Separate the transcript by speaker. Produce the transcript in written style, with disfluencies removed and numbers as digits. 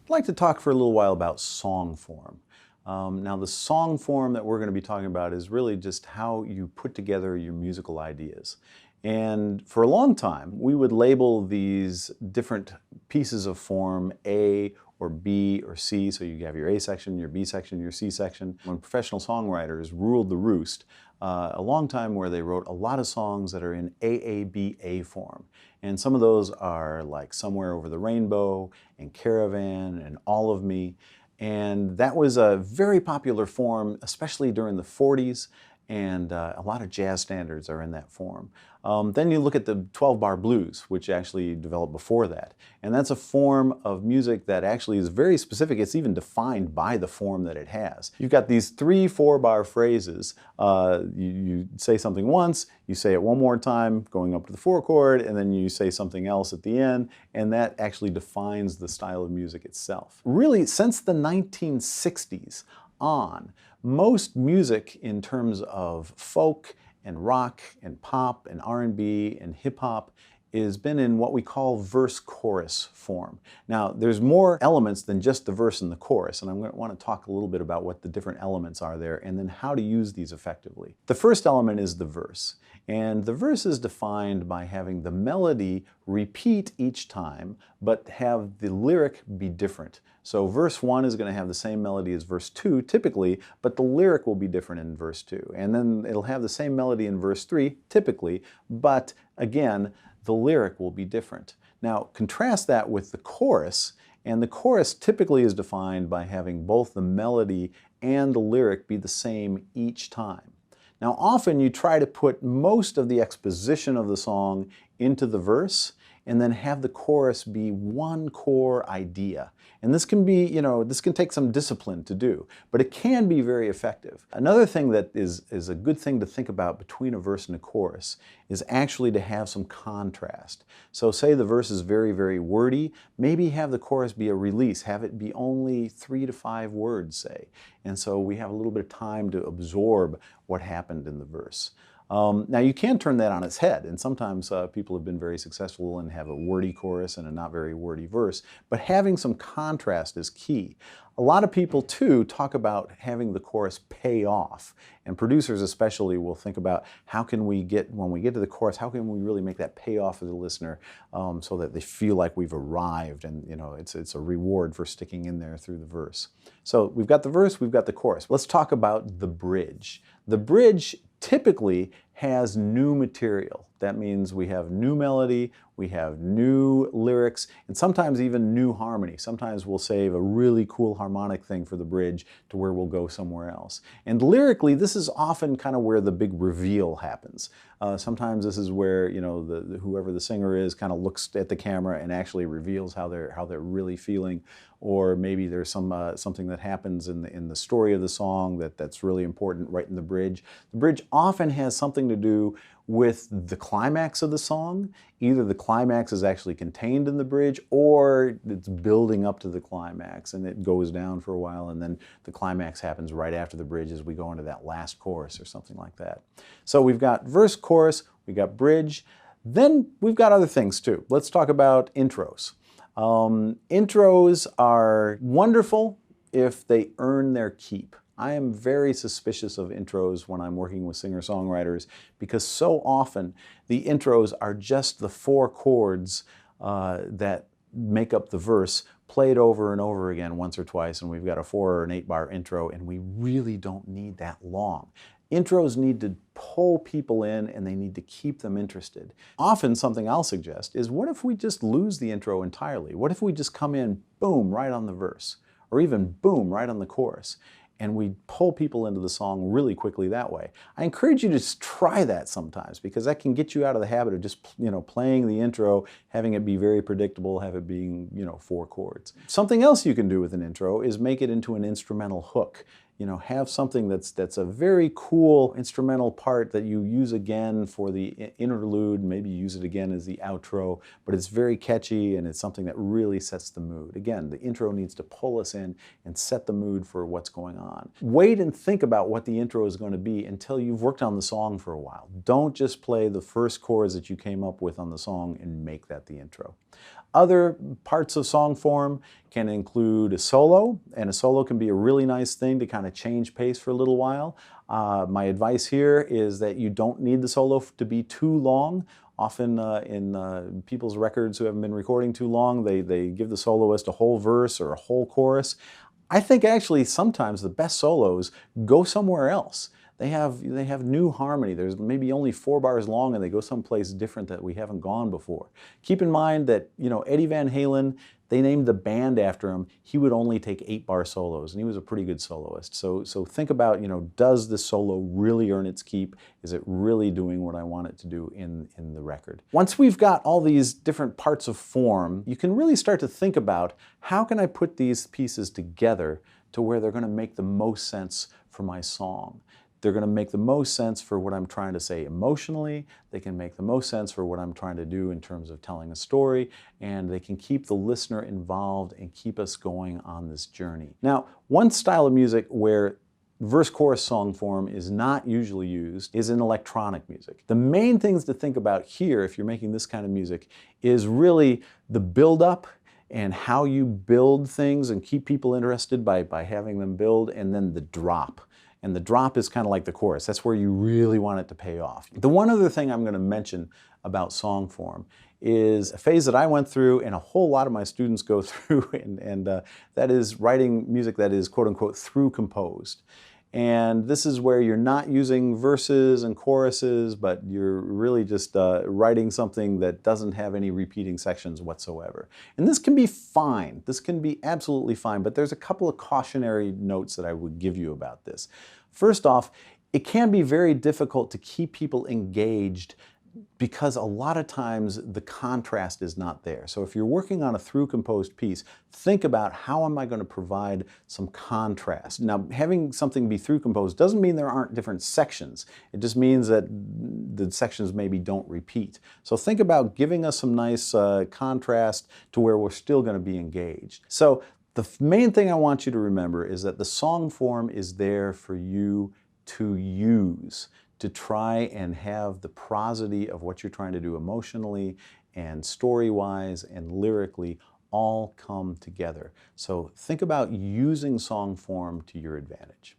Speaker 1: I'd like to talk for a little while about song form. Now, the song form that we're going to be talking about is really just how you put together your musical ideas. And for a long time, we would label these different pieces of form A or B or C. So you have your A section, your B section, your C section. When professional songwriters ruled the roost, a long time where they wrote a lot of songs that are in AABA form. And some of those are like Somewhere Over the Rainbow and Caravan and All of Me. And that was a very popular form, especially during the 40s, and a lot of jazz standards are in that form. Then you look at the 12-bar blues, which actually developed before that. And that's a form of music that actually is very specific. It's even defined by the form that it has. You've got these 3 4-bar phrases. You say something once, you say it one more time, going up to the 4 chord, and then you say something else at the end, and that actually defines the style of music itself. Really, since the 1960s on, most music in terms of folk and rock and pop and R&B and hip-hop has been in what we call verse-chorus form. Now, there's more elements than just the verse and the chorus, and I'm going to want to talk a little bit about what the different elements are there and then how to use these effectively. The first element is the verse, and the verse is defined by having the melody repeat each time, but have the lyric be different. So verse 1 is going to have the same melody as verse 2 typically, but the lyric will be different in verse 2. And then it'll have the same melody in verse 3 typically, but again, the lyric will be different. Now, contrast that with the chorus, and the chorus typically is defined by having both the melody and the lyric be the same each time. Now, often you try to put most of the exposition of the song into the verse and then have the chorus be one core idea. And this can be, this can take some discipline to do, but it can be very effective. Another thing that is a good thing to think about between a verse and a chorus is actually to have some contrast. So say the verse is very, very wordy, maybe have the chorus be a release, have it be only 3 to 5 words, say. And so we have a little bit of time to absorb what happened in the verse. Now you can turn that on its head, and sometimes people have been very successful and have a wordy chorus and a not very wordy verse, but having some contrast is key. A lot of people too talk about having the chorus pay off, and producers especially will think about how can we get, when we get to the chorus, how can we really make that pay off for the listener so that they feel like we've arrived and it's a reward for sticking in there through the verse. So we've got the verse, we've got the chorus. Let's talk about the bridge. The bridge typically has new material. That means we have new melody, we have new lyrics, and sometimes even new harmony. Sometimes we'll save a really cool harmonic thing for the bridge to where we'll go somewhere else. And lyrically, this is often kind of where the big reveal happens. Sometimes this is where whoever the singer is kind of looks at the camera and actually reveals how they're really feeling. Or maybe there's something that happens in the story of the song that's really important right in the bridge. The bridge often has something to do with the climax of the song. Either the climax is actually contained in the bridge or it's building up to the climax and it goes down for a while and then the climax happens right after the bridge as we go into that last chorus or something like that. So we've got verse, chorus, we've got bridge, then we've got other things too. Let's talk about intros. Intros are wonderful if they earn their keep. I am very suspicious of intros when I'm working with singer-songwriters because so often the intros are just the 4 chords that make up the verse played over and over again once or twice, and we've got a 4 or an 8-bar intro, and we really don't need that long. Intros need to pull people in and they need to keep them interested. Often something I'll suggest is, what if we just lose the intro entirely? What if we just come in, boom, right on the verse, or even boom, right on the chorus? And we pull people into the song really quickly that way. I encourage you to just try that sometimes because that can get you out of the habit of just playing the intro, having it be very predictable, have it being 4 chords. Something else you can do with an intro is make it into an instrumental hook. have something that's a very cool instrumental part that you use again for the interlude, maybe use it again as the outro, but it's very catchy and it's something that really sets the mood. Again, the intro needs to pull us in and set the mood for what's going on. Wait and think about what the intro is going to be until you've worked on the song for a while. Don't just play the first chords that you came up with on the song and make that the intro. Other parts of song form can include a solo, and a solo can be a really nice thing to kind of change pace for a little while. My advice here is that you don't need the solo to be too long. Often in people's records who haven't been recording too long, they give the soloist a whole verse or a whole chorus. I think actually sometimes the best solos go somewhere else. They have new harmony. There's maybe only 4 bars long and they go someplace different that we haven't gone before. Keep in mind that, Eddie Van Halen, they named the band after him. He would only take 8-bar solos and he was a pretty good soloist. So think about, does this solo really earn its keep? Is it really doing what I want it to do in the record? Once we've got all these different parts of form, you can really start to think about how can I put these pieces together to where they're going to make the most sense for my song. They're going to make the most sense for what I'm trying to say emotionally. They can make the most sense for what I'm trying to do in terms of telling a story, and they can keep the listener involved and keep us going on this journey. Now, one style of music where verse-chorus song form is not usually used is in electronic music. The main things to think about here, if you're making this kind of music, is really the build-up and how you build things and keep people interested by having them build, and then the drop. And the drop is kind of like the chorus. That's where you really want it to pay off. The one other thing I'm going to mention about song form is a phase that I went through and a whole lot of my students go through, and that is writing music that is quote-unquote through composed. And this is where you're not using verses and choruses, but you're really just writing something that doesn't have any repeating sections whatsoever. And this can be fine. This can be absolutely fine, but there's a couple of cautionary notes that I would give you about this. First off, it can be very difficult to keep people engaged because a lot of times the contrast is not there. So if you're working on a through composed piece, think about how am I going to provide some contrast. Now, having something be through composed doesn't mean there aren't different sections. It just means that the sections maybe don't repeat. So think about giving us some nice contrast to where we're still going to be engaged. So the main thing I want you to remember is that the song form is there for you to use, to try and have the prosody of what you're trying to do emotionally and story-wise and lyrically all come together. So think about using song form to your advantage.